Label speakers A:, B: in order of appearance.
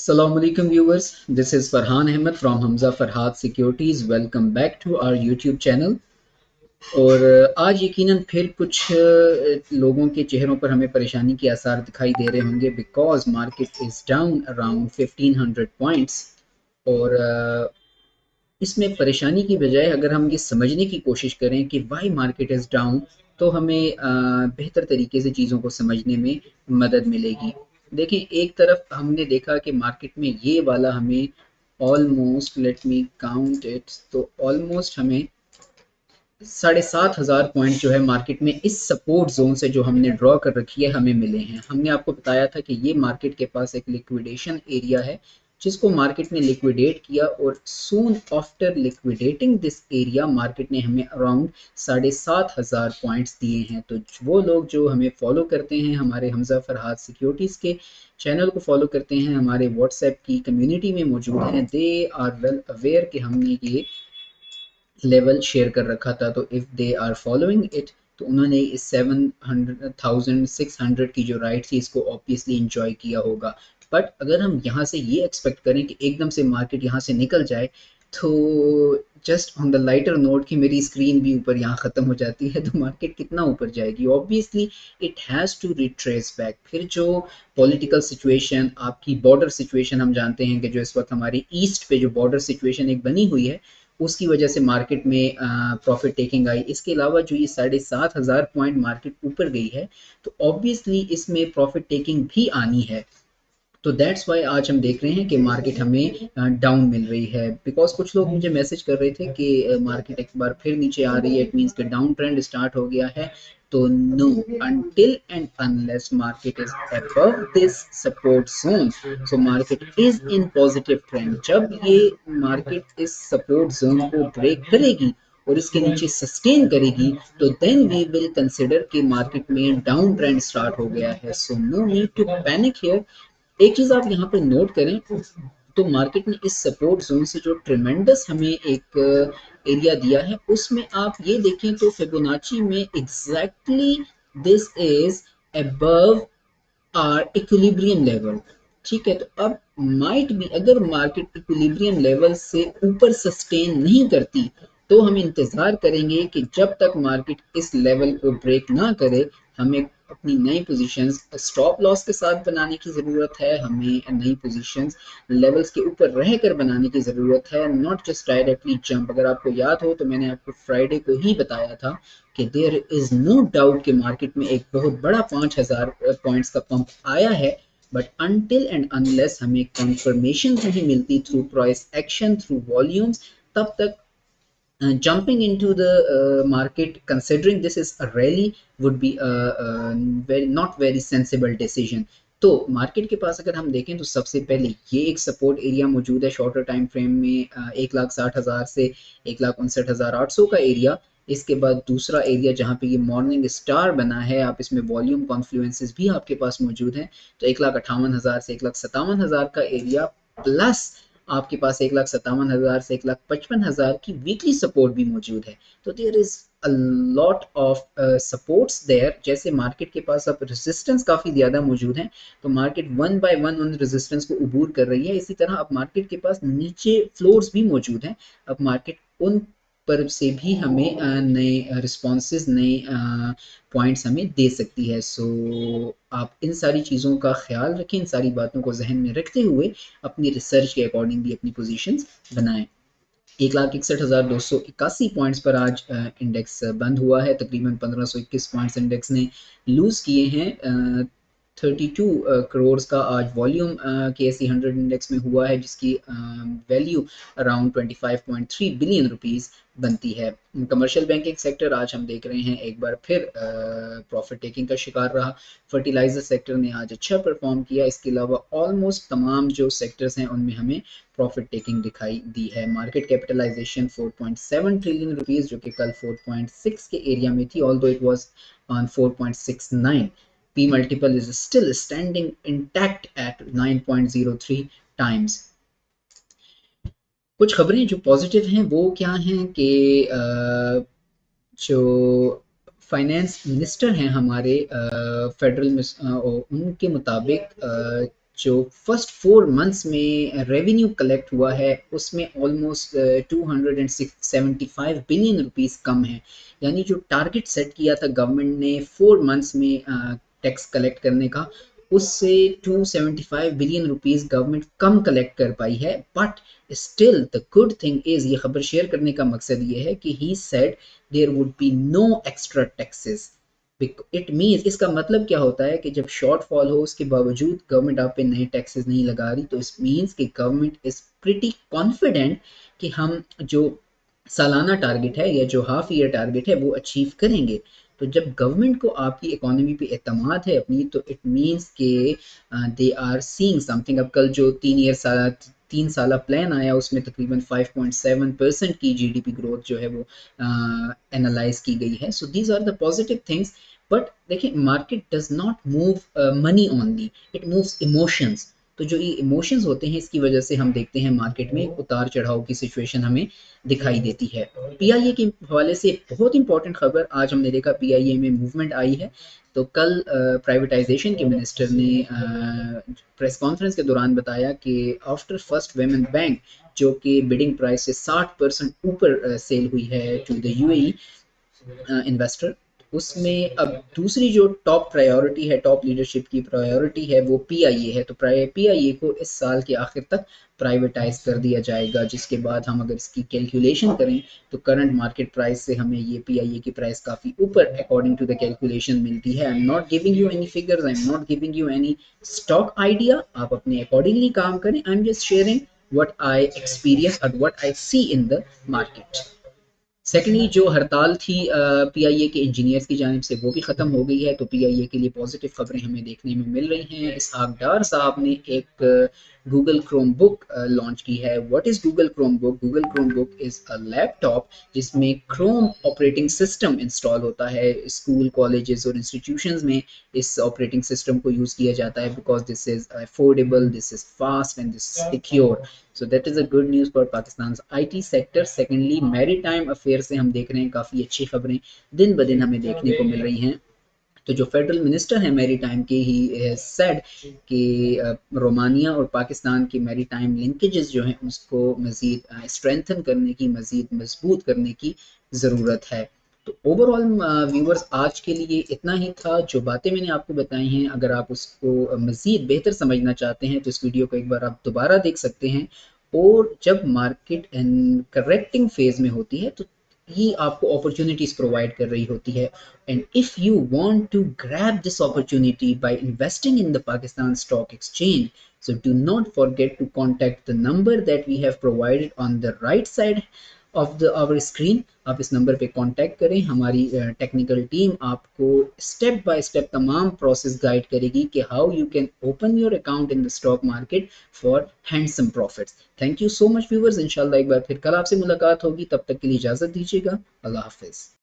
A: Assalamu alaikum viewers, this is Farhan Ahmed from Hamza Farhad Securities. Welcome back to our YouTube channel. और आज यकीनन फिर कुछ लोगों के चेहरों पर हमें परेशानी के आसार दिखाई दे रहे होंगे because market is down around 1500 points. और इसमें परेशानी की बजाय अगर हम ये समझने की कोशिश करें कि वाई मार्केट इज़ डाउन, तो हमें बेहतर तरीके से चीज़ों को समझने में मदद मिलेगी। देखें, एक तरफ हमने देखा कि मार्केट में ये वाला हमें almost, let me count it, तो ऑलमोस्ट हमें 7,500 पॉइंट जो है मार्केट में इस सपोर्ट जोन से जो हमने ड्रॉ कर रखी है हमें मिले हैं। हमने आपको बताया था कि ये मार्केट के पास एक लिक्विडेशन एरिया है जिसको मार्केट ने लिक्विडेट किया, और soon after liquidating this area market ने हमें अराउंड 7,500 पॉइंट्स दिए हैं। तो वो लोग जो हमें फॉलो करते हैं, हमारे हमजा फरहाद सिक्योरिटीज़ के चैनल को फॉलो करते हैं, हमारे व्हाट्सएप की कम्युनिटी में मौजूद हैं, दे आर वेल अवेयर कि हमने ये लेवल शेयर कर रखा था। तो if they are following it, तो उन्होंने इस 7,600 की जो राइट थी इसको ऑब्वियसली इंजॉय किया होगा। बट अगर हम यहाँ से ये एक्सपेक्ट करें कि एकदम से मार्केट यहाँ से निकल जाए, तो just on the lighter note कि मेरी स्क्रीन भी ऊपर यहाँ ख़त्म हो जाती है, तो मार्केट कितना ऊपर जाएगी? Obviously it has to retrace back. फिर जो पॉलिटिकल सिचुएशन, आपकी बॉर्डर सिचुएशन, हम जानते हैं कि जो इस वक्त हमारी ईस्ट पे जो बॉर्डर सिचुएशन एक बनी हुई है, उसकी वजह से मार्केट में प्रॉफिट टेकिंग आई। इसके अलावा जो ये 7,500 पॉइंट मार्केट ऊपर गई है, तो ऑब्वियसली इसमें प्रॉफिट टेकिंग भी आनी है। तो दैट्स वाई आज हम देख रहे हैं कि मार्केट हमें डाउन मिल रही है। बिकॉज कुछ लोग मुझे मैसेज कर रहे थे कि मार्केट एक बार फिर नीचे आ रही है, इट मीन्स कि डाउन ट्रेंड स्टार्ट हो गया है। तो no, until and unless market is above this support zone, so market is in positive trend। जब ये मार्केट इस सपोर्ट जोन को ब्रेक करेगी और इसके नीचे सस्टेन करेगी, तो देन वी विल कंसिडर कि मार्केट में डाउन ट्रेंड स्टार्ट हो गया है। So no need to panic here. एक चीज आप यहाँ पे नोट करें, तो मार्केट ने इस सपोर्ट जोन से जो ट्रिमेंडस हमें एक एरिया दिया है, उसमें आप ये देखें तो फिबोनाची में exactly this is above our equilibrium level. ठीक है, तो अब माइट भी अगर मार्केट इक्विलिब्रियम लेवल से ऊपर सस्टेन नहीं करती, तो हम इंतजार करेंगे कि जब तक मार्केट इस लेवल को ब्रेक ना करे, हमें अपनी नई पोजीशंस स्टॉप लॉस के साथ बनाने की ज़रूरत है। हमें नई पोजीशंस लेवल्स के ऊपर रहकर बनाने की ज़रूरत है, नॉट जस्ट डायरेक्टली जंप। अगर आपको याद हो तो मैंने आपको फ्राइडे को ही बताया था कि देयर इज़ नो डाउट कि मार्केट में एक बहुत बड़ा 5,000 पॉइंट्स का पंप आया है। बट अनटिल एंड अनलेस हमें कंफर्मेशन नहीं मिलती through price action, through volumes, तब तक jumping into the market considering this is a rally would be a very not very sensible decision। तो मार्केट के पास अगर हम देखें तो सबसे पहले ये एक सपोर्ट एरिया मौजूद है शॉर्टर टाइम फ्रेम में, 1,60,000 से 1,59,800 का एरिया। इसके बाद दूसरा एरिया जहाँ पे ये मॉर्निंग स्टार बना है, आप इसमें वॉल्यूम कॉन्फ्लुएंसेस भी आपके पास मौजूद हैं, तो 1,58,000 से 1,57,000 का एरिया, प्लस आपके पास 1,57,000 से 1,55,000 की वीकली सपोर्ट भी मौजूद है। तो there is a lot of supports there. जैसे मार्केट के पास अब रेजिस्टेंस काफ़ी ज़्यादा मौजूद हैं, तो मार्केट वन बाय वन उन रेजिस्टेंस को अबूर कर रही है। इसी तरह अब मार्केट के पास नीचे फ्लोर्स भी मौजूद हैं। अब मार्केट उन पर से भी हमें नए रिस्पॉन्सेज, नए पॉइंट्स हमें दे सकती है। सो आप इन सारी चीज़ों का ख्याल रखें, इन सारी बातों को जहन में रखते हुए अपनी रिसर्च के अकॉर्डिंग भी अपनी पोजीशंस बनाएं। 1,61,281 पॉइंट्स पर आज इंडेक्स बंद हुआ है। तकरीबन 1,521 पॉइंट्स इंडेक्स ने लूज़ किए हैं। 32 करोड़ का आज वॉल्यूम KSE 100 इंडेक्स में हुआ है, जिसकी वैल्यू अराउंड 25.3 बिलियन रुपीस बनती है। कमर्शियल बैंकिंग सेक्टर आज हम देख रहे हैं एक बार फिर प्रॉफिट टेकिंग का शिकार रहा। फर्टिलाइजर सेक्टर ने आज अच्छा परफॉर्म किया। इसके अलावा ऑलमोस्ट तमाम जो सेक्टर्स हैं उनमें हमें प्रॉफिट टेकिंग दिखाई दी है। मार्केट कैपिटलाइजेशन 4.7 ट्रिलियन रुपीस, जो कि कल 4.6 के एरिया में थी, although it was on 4.69। P multiple is still standing intact at 9.03 times। कुछ खबरें जो पॉजिटिव हैं वो क्या हैं कि जो फाइनेंस मिनिस्टर हैं हमारे फेडरल, उनके मुताबिक जो फर्स्ट 4 मंथ्स में रेवेन्यू कलेक्ट हुआ है उसमें ऑलमोस्ट 275 बिलियन रुपीस कम है। यानी जो टारगेट सेट किया था गवर्नमेंट ने 4 मंथ्स में टैक्स कलेक्ट करने का, उससे 275 बिलियन रुपीस गवर्नमेंट कम कलेक्ट कर पाई है। But still the good thing is, ये खबर शेयर करने का मकसद ये है कि he said there would be no extra taxes. It means, इसका मतलब क्या होता है कि जब शॉर्टफॉल हो उसके बावजूद गवर्नमेंट आप पे नए टैक्सेस नहीं लगा रही, तो इस मीन्स कि गवर्नमेंट इज प्रिटी कॉन्फिडेंट कि हम जो सालाना टारगेट है या जो हाफ ईयर टारगेट है वो अचीव करेंगे। तो जब गवर्नमेंट को आपकी इकोनॉमी पे एतमाद है अपनी, तो इट मीन्स के दे आर सीइंग समथिंग। अब कल जो 3 साल प्लान आया उसमें तकरीबन 5.7% की जीडीपी ग्रोथ जो है वो एनालाइज की गई है। So these are the positive things. But देखिए, market does not move money only, it moves emotions. तो जो ये इमोशंस होते हैं इसकी वजह से हम देखते हैं मार्केट में उतार चढ़ाव की सिचुएशन हमें दिखाई देती है। पीआईए के हवाले से बहुत इंपॉर्टेंट खबर आज हमने देखा, पीआईए में मूवमेंट आई है। तो कल प्राइवेटाइजेशन के मिनिस्टर ने प्रेस कॉन्फ्रेंस के दौरान बताया कि आफ्टर फर्स्ट वेमन बैंक, जो कि बिडिंग प्राइस से 60% ऊपर सेल हुई है टू द यूएई इन्वेस्टर, उसमें अब दूसरी जो टॉप प्रायोरिटी है, टॉप लीडरशिप की प्रायोरिटी है, वो पीआईए है। तो पीआईए को इस साल के आखिर तक प्राइवेटाइज कर दिया जाएगा, जिसके बाद हम अगर इसकी कैलकुलेशन करें तो करंट मार्केट प्राइस से हमें ये पीआईए की प्राइस काफ़ी ऊपर अकॉर्डिंग टू द कैलकुलेशन मिलती है। I am not giving you any figures, I am not giving you any stock idea, आप अपने अकॉर्डिंगली काम करें। I am just sharing what I experience और what I see in the market। Secondly, जो हड़ताल थी पीआईए के engineers की जानिब से, वो भी ख़त्म हो गई है। तो पीआईए के लिए पॉजिटिव खबरें हमें देखने में मिल रही हैं। इसहाक डार साहब ने एक गूगल क्रोम बुक लॉन्च की है। What is Google Chrome book? Google Chrome book is a laptop जिसमें क्रोम ऑपरेटिंग सिस्टम इंस्टॉल होता है। स्कूल, कॉलेजेस और इंस्टीट्यूशंस में इस ऑपरेटिंग सिस्टम को यूज़ किया जाता है because this is affordable, this is fast and this is secure. So that is a good news for Pakistan IT sector. Secondly, maritime affair से हम देख रहे हैं काफ़ी अच्छी खबरें दिन ब दिन हमें देखने को मिल रही हैं। तो जो फेडरल मिनिस्टर है मैरी टाइम के, ही सेड कि रोमानिया और पाकिस्तान की मैरी टाइम लिंकेजेस जो हैं उसको मज़ीद स्ट्रेंथन करने की, मज़ीद मजबूत करने की ज़रूरत है। तो ओवरऑल व्यूवर्स, आज के लिए इतना ही था। जो बातें मैंने आपको बताई हैं, अगर आप उसको मज़ीद बेहतर समझना चाहते हैं तो इस वीडियो को एक बार आप दोबारा देख सकते हैं। और जब मार्केट करेक्टिंग फेज में होती है तो ये आपको अपॉर्चुनिटीज प्रोवाइड कर रही होती है। And if you want to grab this opportunity by investing in the Pakistan stock exchange, so do not forget to contact the number that we have provided on the right side of the our screen। आप इस number पे contact करें, हमारी technical team आपको step by step तमाम process guide करेगी कि how you can open your account in the stock market for handsome profits. Thank you so much viewers, इंशाल्लाह एक बार फिर कल आपसे मुलाकात होगी। तब तक के लिए इजाज़त दीजिएगा। अल्लाह हाफिज़।